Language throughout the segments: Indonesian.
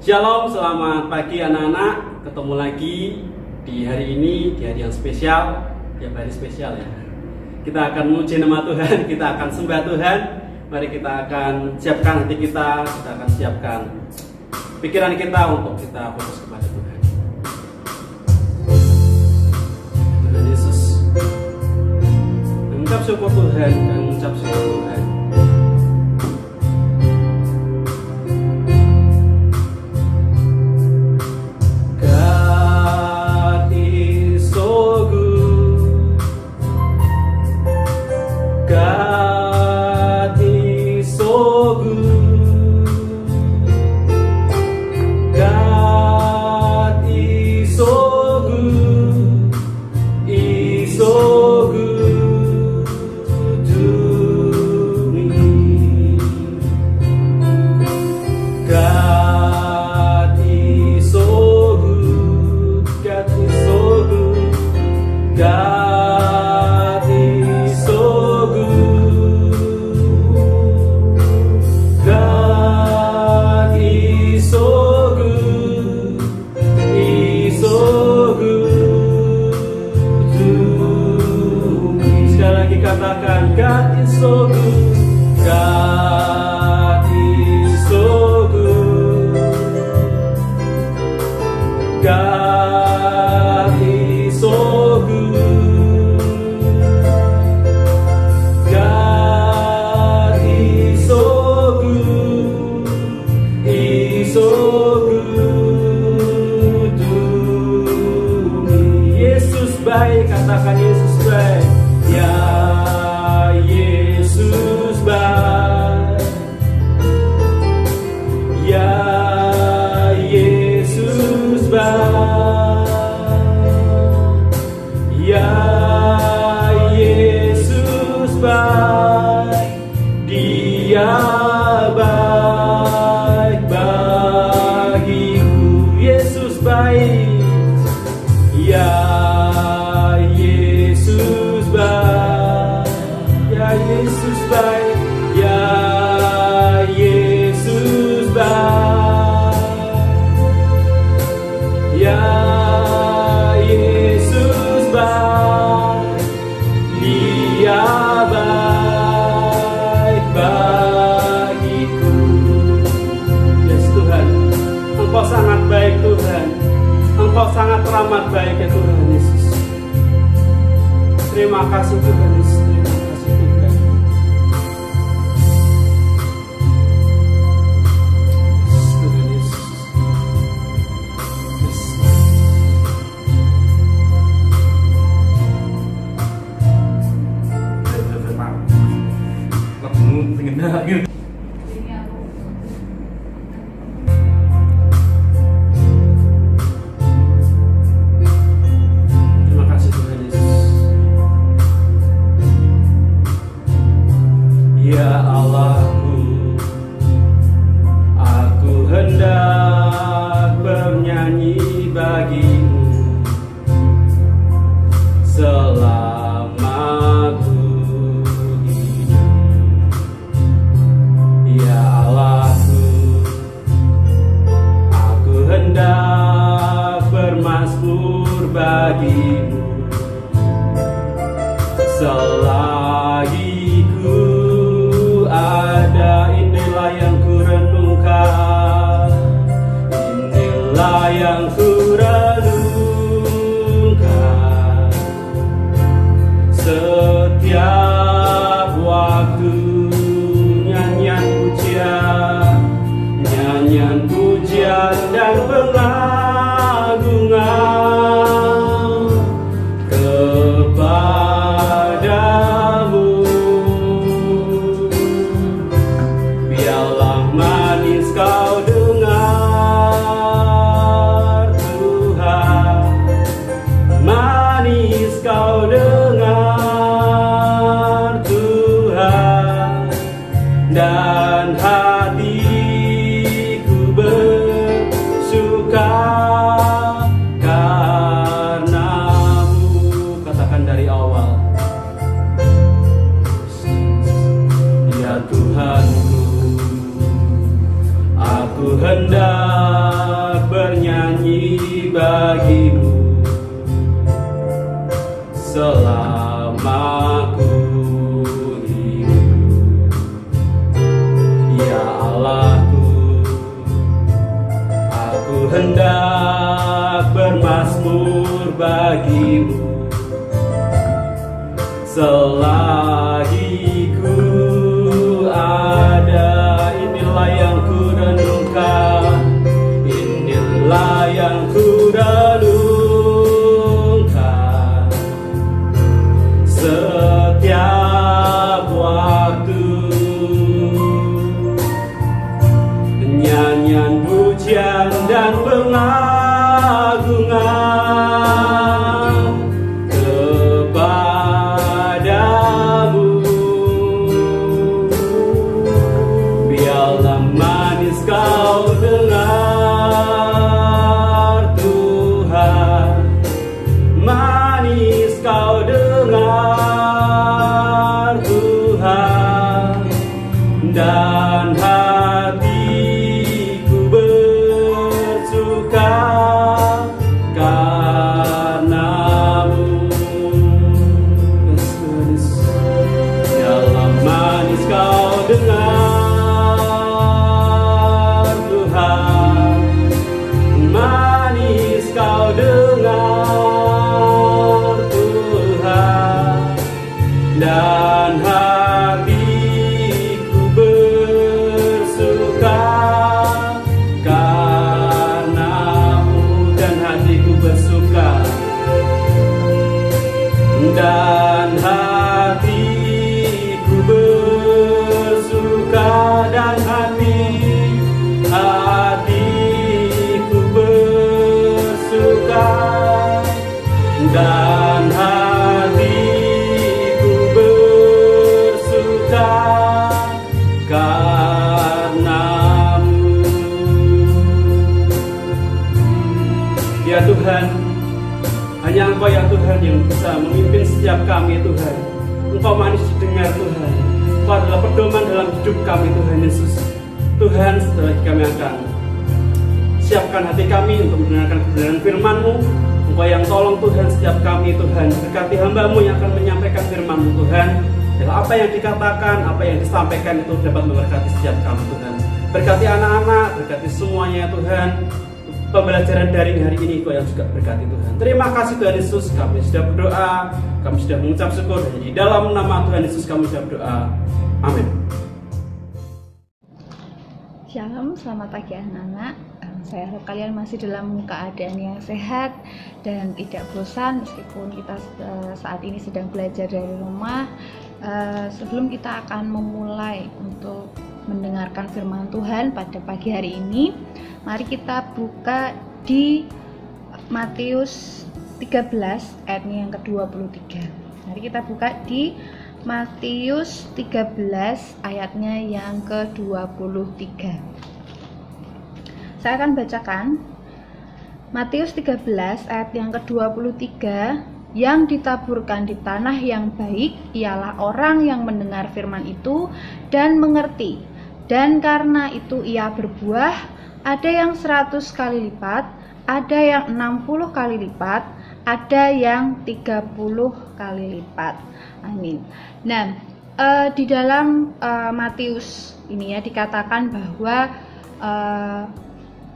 Shalom, selamat pagi anak-anak. Ketemu lagi di hari ini, di hari yang spesial. Ya, hari spesial ya. Kita akan memuji nama Tuhan, kita akan sembah Tuhan. Mari kita akan siapkan hati kita akan siapkan pikiran kita untuk kita fokus kepada Tuhan. Tuhan Yesus, mengucap syukur Tuhan dan mengucap syukur Tuhan. Katakan Yesus baik, ya Yesus baik, ya Yesus baik, ya Yesus baik, Dia baik bagiku. Yesus baik, ya Yesus baik, ya Yesus baik, ya Yesus baik, Dia baik bagiku. Yes Tuhan, Engkau sangat baik Tuhan, Engkau sangat ramah baik ya Tuhan Yesus. Terima kasih Tuhan Yesus, terima kasih Tuhan. Tuhan Yesus. Lagumu pengen nangis. Ya Allahku, aku hendak bernyanyi bagimu selama ku hidup. Ya Allahku, aku hendak bermazmur bagimu selagi ada. Inilah yang ku renungkan, inilah yang ku renungkan setiap waktu. Nyanyian pujian dan pengagungan kepadamu. Manis kau dengar Tuhan. bagimu. Selagi ku ada, inilah yang ku renungkan, inilah yang ku renungkan. Setiap waktu nyanyian pujian dan pengagungan kepadamu. Biarlah manis kau dengar Tuhan, manis kau dengar Tuhan, dan hatiku bersuka karenamu. Biarlah manis kau dengar Tuhan, manis kau dengar Tuhan, dan hatiku bersuka karenamu, dan hatiku bersuka, dan hatiku bersuka, dan hatiku bersuka, dan hatiku bersuka karenamu. Ya Tuhan, hanya Engkau ya Tuhan yang bisa memimpin setiap kami Tuhan. Engkau manis didengar Tuhan, Engkau adalah pedoman dalam hidup kami Tuhan Yesus. Tuhan, setelah kami akan siapkan hati kami untuk mendengarkan kebenaran firman-Mu. Engkau yang tolong Tuhan setiap kami Tuhan, berkati hamba-Mu yang akan menyampaikan firman-Mu Tuhan. Bila apa yang dikatakan, apa yang disampaikan itu dapat memberkati setiap kami Tuhan. Berkati anak-anak, berkati semuanya Tuhan. Pembelajaran daring hari ini Kau yang juga berkati Tuhan. Terima kasih Tuhan Yesus, kami sudah berdoa, kami sudah mengucap syukur. Di dalam nama Tuhan Yesus kami sudah berdoa. Amin. Shalom, selamat pagi anak-anak. Saya harap kalian masih dalam keadaan yang sehat dan tidak bosan meskipun kita saat ini sedang belajar dari rumah. Sebelum kita akan memulai untuk mendengarkan firman Tuhan pada pagi hari ini, mari kita buka di Matius 13 ayatnya yang ke-23. Mari kita buka di Matius 13 ayatnya yang ke-23. Saya akan bacakan Matius 13 ayat yang ke-23. Yang ditaburkan di tanah yang baik ialah orang yang mendengar firman itu dan mengerti, dan karena itu ia berbuah, ada yang 100 kali lipat, ada yang 60 kali lipat, ada yang 30 kali lipat. Amin. Nah, di dalam Matius ini ya dikatakan bahwa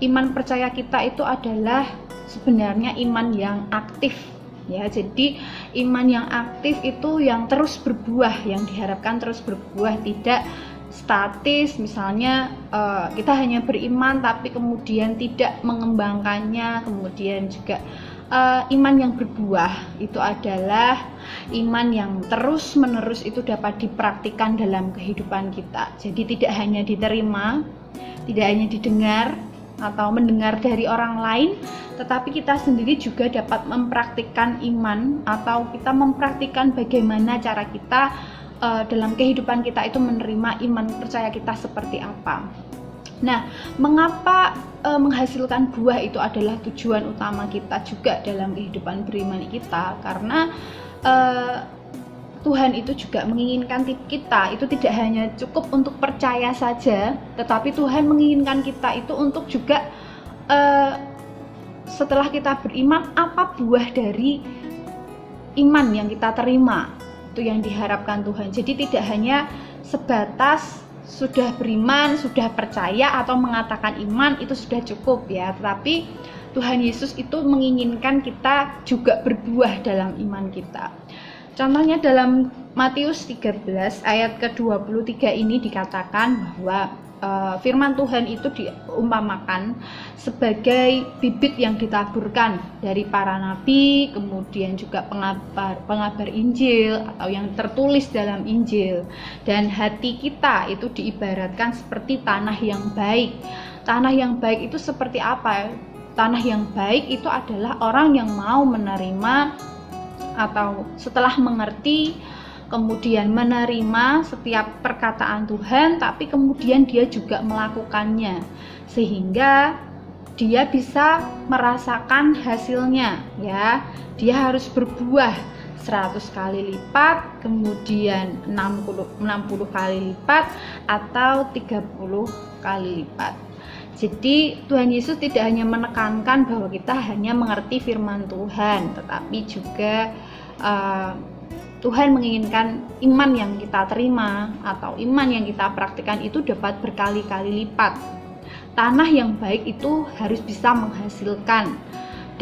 iman percaya kita itu adalah sebenarnya iman yang aktif. Ya, jadi iman yang aktif itu yang terus berbuah, yang diharapkan terus berbuah, tidak statis. Misalnya kita hanya beriman tapi kemudian tidak mengembangkannya. Kemudian juga iman yang berbuah itu adalah iman yang terus menerus itu dapat dipraktikkan dalam kehidupan kita. Jadi tidak hanya diterima, tidak hanya didengar atau mendengar dari orang lain, tetapi kita sendiri juga dapat mempraktikkan iman, atau kita mempraktikkan bagaimana cara kita dalam kehidupan kita itu menerima iman percaya kita seperti apa. Nah, mengapa menghasilkan buah itu adalah tujuan utama kita juga dalam kehidupan beriman kita? Karena Tuhan itu juga menginginkan kita itu tidak hanya cukup untuk percaya saja, tetapi Tuhan menginginkan kita itu untuk juga setelah kita beriman, apa buah dari iman yang kita terima, itu yang diharapkan Tuhan. Jadi tidak hanya sebatas sudah beriman, sudah percaya atau mengatakan iman itu sudah cukup ya, tetapi Tuhan Yesus itu menginginkan kita juga berbuah dalam iman kita. Contohnya dalam Matius 13 ayat ke-23 ini dikatakan bahwa firman Tuhan itu diumpamakan sebagai bibit yang ditaburkan dari para nabi, kemudian juga pengabar Injil atau yang tertulis dalam Injil. Dan hati kita itu diibaratkan seperti tanah yang baik. Tanah yang baik itu seperti apa? Tanah yang baik itu adalah orang yang mau menerima atau setelah mengerti, kemudian menerima setiap perkataan Tuhan, tapi kemudian dia juga melakukannya, sehingga dia bisa merasakan hasilnya, ya. Dia harus berbuah 100 kali lipat, kemudian 60 kali lipat, atau 30 kali lipat. Jadi Tuhan Yesus tidak hanya menekankan bahwa kita hanya mengerti firman Tuhan, tetapi juga Tuhan menginginkan iman yang kita terima atau iman yang kita praktikkan itu dapat berkali-kali lipat. Tanah yang baik itu harus bisa menghasilkan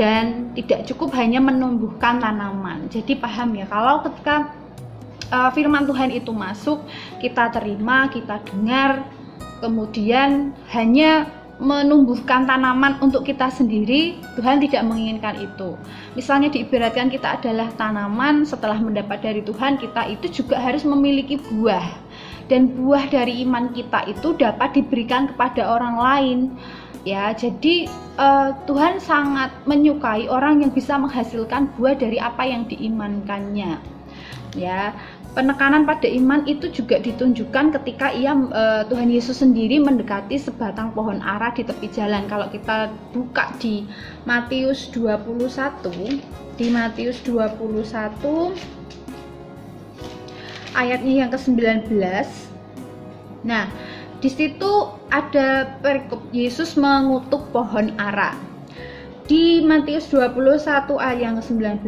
dan tidak cukup hanya menumbuhkan tanaman. Jadi paham ya, kalau ketika firman Tuhan itu masuk, kita terima, kita dengar, kemudian hanya menumbuhkan tanaman untuk kita sendiri, Tuhan tidak menginginkan itu. Misalnya diibaratkan kita adalah tanaman, setelah mendapat dari Tuhan, kita itu juga harus memiliki buah. Dan buah dari iman kita itu dapat diberikan kepada orang lain. Ya, jadi Tuhan sangat menyukai orang yang bisa menghasilkan buah dari apa yang diimankannya. Ya, penekanan pada iman itu juga ditunjukkan ketika Tuhan Yesus sendiri mendekati sebatang pohon ara di tepi jalan. Kalau kita buka di Matius 21, ayatnya yang ke-19. Nah, di situ ada perikop Yesus mengutuk pohon ara. Di Matius 21 ayat yang ke-19,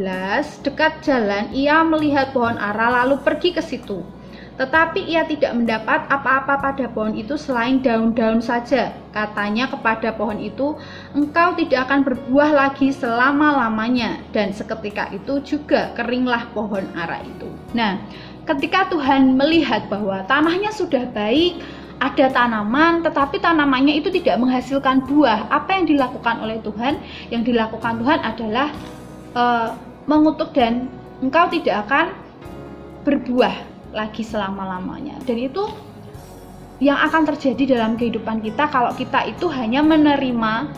dekat jalan ia melihat pohon ara lalu pergi ke situ. Tetapi ia tidak mendapat apa-apa pada pohon itu selain daun-daun saja. Katanya kepada pohon itu, engkau tidak akan berbuah lagi selama-lamanya. Dan seketika itu juga keringlah pohon ara itu. Nah, ketika Tuhan melihat bahwa tanahnya sudah baik, ada tanaman, tetapi tanamannya itu tidak menghasilkan buah. Apa yang dilakukan oleh Tuhan? Yang dilakukan Tuhan adalah mengutuk dan engkau tidak akan berbuah lagi selama-lamanya. Dan itu yang akan terjadi dalam kehidupan kita kalau kita itu hanya menerima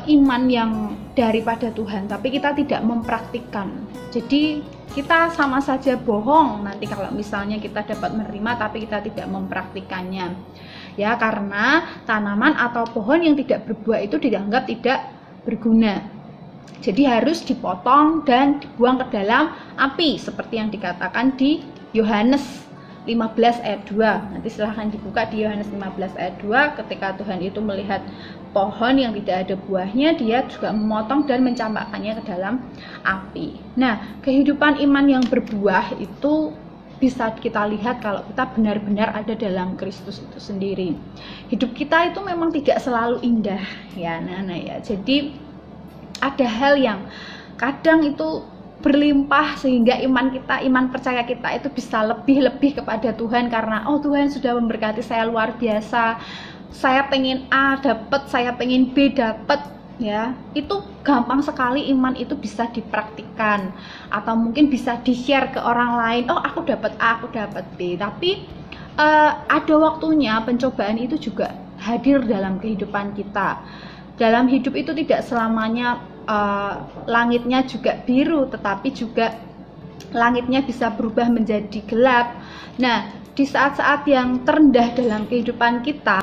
iman yang daripada Tuhan, tapi kita tidak mempraktikkan. Jadi kita sama saja bohong nanti kalau misalnya kita dapat menerima tapi kita tidak mempraktikannya. Ya, karena tanaman atau pohon yang tidak berbuah itu dianggap tidak berguna. Jadi harus dipotong dan dibuang ke dalam api seperti yang dikatakan di Yohanes 15 ayat 2. Nanti silahkan dibuka di Yohanes 15 ayat 2. Ketika Tuhan itu melihat pohon yang tidak ada buahnya, dia juga memotong dan mencampakkannya ke dalam api. Nah, kehidupan iman yang berbuah itu bisa kita lihat kalau kita benar-benar ada dalam Kristus itu sendiri. Hidup kita itu memang tidak selalu indah ya, Nana ya. Jadi ada hal yang kadang itu berlimpah sehingga iman percaya kita itu bisa lebih kepada Tuhan karena Tuhan sudah memberkati saya luar biasa. Saya pengen A dapat, saya pengen B dapat, ya. Itu gampang sekali iman itu bisa dipraktikkan atau mungkin bisa di-share ke orang lain. Aku dapat A, aku dapat B. Tapi ada waktunya pencobaan itu juga hadir dalam kehidupan kita. Dalam hidup itu tidak selamanya langitnya juga biru, tetapi juga langitnya bisa berubah menjadi gelap. Nah, di saat-saat yang terendah dalam kehidupan kita,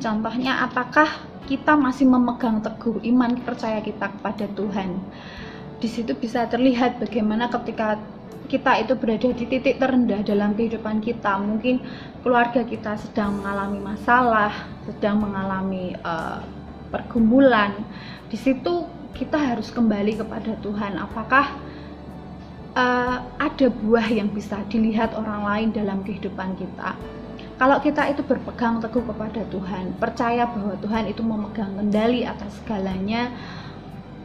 contohnya apakah kita masih memegang teguh iman percaya kita kepada Tuhan. Di situ bisa terlihat bagaimana ketika kita itu berada di titik terendah dalam kehidupan kita, mungkin keluarga kita sedang mengalami masalah, sedang mengalami pergumulan. Di situ kita harus kembali kepada Tuhan. Apakah ada buah yang bisa dilihat orang lain dalam kehidupan kita? Kalau kita itu berpegang teguh kepada Tuhan, percaya bahwa Tuhan itu memegang kendali atas segalanya,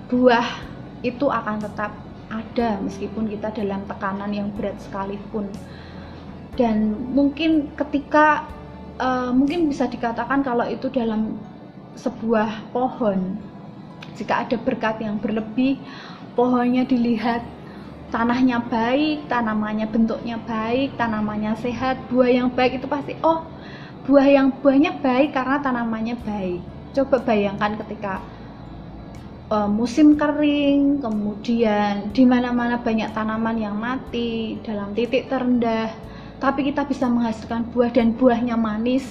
buah itu akan tetap ada meskipun kita dalam tekanan yang berat sekalipun. Dan mungkin ketika mungkin bisa dikatakan kalau itu dalam sebuah pohon, jika ada berkat yang berlebih, pohonnya dilihat tanahnya baik, tanamannya bentuknya baik, tanamannya sehat, buah yang baik itu pasti buahnya baik karena tanamannya baik. Coba bayangkan ketika musim kering, kemudian di mana-mana banyak tanaman yang mati dalam titik terendah, tapi kita bisa menghasilkan buah dan buahnya manis.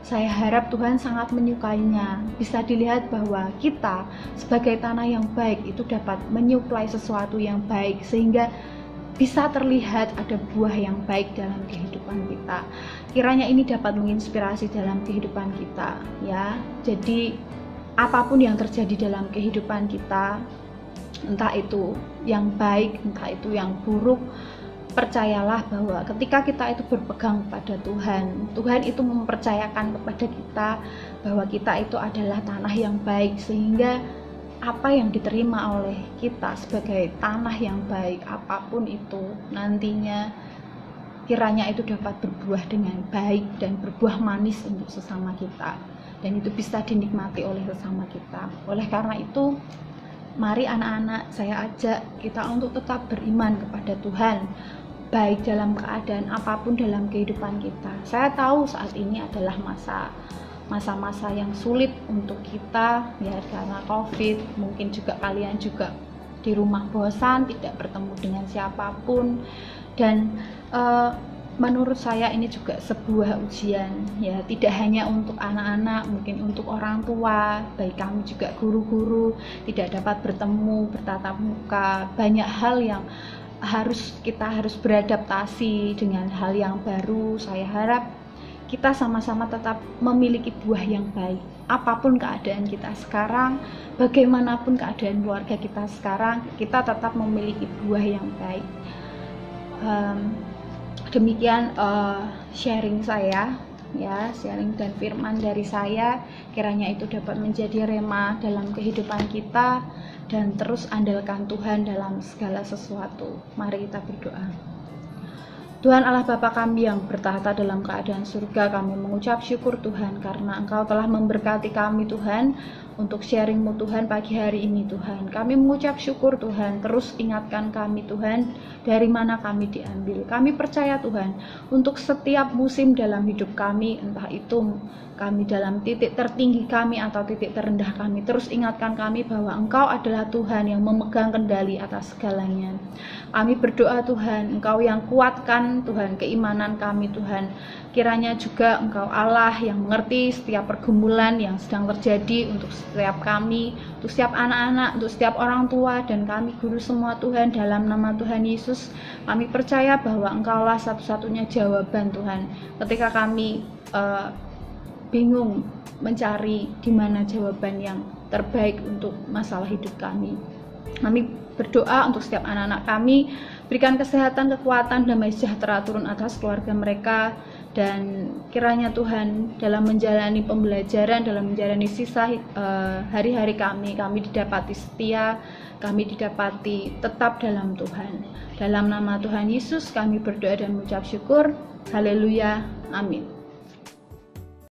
Saya harap Tuhan sangat menyukainya. Bisa dilihat bahwa kita sebagai tanah yang baik itu dapat menyuplai sesuatu yang baik sehingga bisa terlihat ada buah yang baik dalam kehidupan kita. Kiranya ini dapat menginspirasi dalam kehidupan kita, ya. Jadi apapun yang terjadi dalam kehidupan kita, entah itu yang baik, entah itu yang buruk, percayalah bahwa ketika kita itu berpegang pada Tuhan, Tuhan itu mempercayakan kepada kita bahwa kita itu adalah tanah yang baik, sehingga apa yang diterima oleh kita sebagai tanah yang baik, apapun itu nantinya, kiranya itu dapat berbuah dengan baik dan berbuah manis untuk sesama kita, dan itu bisa dinikmati oleh sesama kita. Oleh karena itu, mari anak-anak, saya ajak kita untuk tetap beriman kepada Tuhan, baik dalam keadaan apapun dalam kehidupan kita. Saya tahu saat ini adalah masa-masa yang sulit untuk kita, ya, karena COVID. Mungkin juga kalian juga di rumah bosan, tidak bertemu dengan siapapun, dan menurut saya ini juga sebuah ujian, ya, tidak hanya untuk anak-anak, mungkin untuk orang tua, baik kami juga guru-guru tidak dapat bertemu, bertatap muka, banyak hal yang kita harus beradaptasi dengan hal yang baru. Saya harap kita sama-sama tetap memiliki buah yang baik. Apapun keadaan kita sekarang, bagaimanapun keadaan keluarga kita sekarang, kita tetap memiliki buah yang baik. Demikian sharing saya, ya, sharing dan firman dari saya. Kiranya itu dapat menjadi rema dalam kehidupan kita, dan terus andalkan Tuhan dalam segala sesuatu. Mari kita berdoa. Tuhan Allah Bapa kami yang bertahta dalam keadaan surga, kami mengucap syukur Tuhan karena Engkau telah memberkati kami Tuhan untuk sharing-Mu Tuhan pagi hari ini Tuhan. Kami mengucap syukur Tuhan, terus ingatkan kami Tuhan dari mana kami diambil. Kami percaya Tuhan untuk setiap musim dalam hidup kami, entah itu kami dalam titik tertinggi kami atau titik terendah kami, terus ingatkan kami bahwa Engkau adalah Tuhan yang memegang kendali atas segalanya. Kami berdoa Tuhan, Engkau yang kuatkan Tuhan keimanan kami Tuhan. Kiranya juga Engkau Allah yang mengerti setiap pergumulan yang sedang terjadi untuk setiap kami, untuk setiap anak-anak, untuk setiap orang tua, dan kami guru semua Tuhan. Dalam nama Tuhan Yesus, kami percaya bahwa Engkau lah satu-satunya jawaban Tuhan. Ketika kami bingung mencari di mana jawaban yang terbaik untuk masalah hidup kami, kami berdoa untuk setiap anak-anak kami, berikan kesehatan, kekuatan, damai sejahtera turun atas keluarga mereka, dan kiranya Tuhan dalam menjalani pembelajaran, dalam menjalani sisa hari-hari kami didapati setia, kami didapati tetap dalam Tuhan. Dalam nama Tuhan Yesus kami berdoa dan mengucap syukur. Haleluya, amin.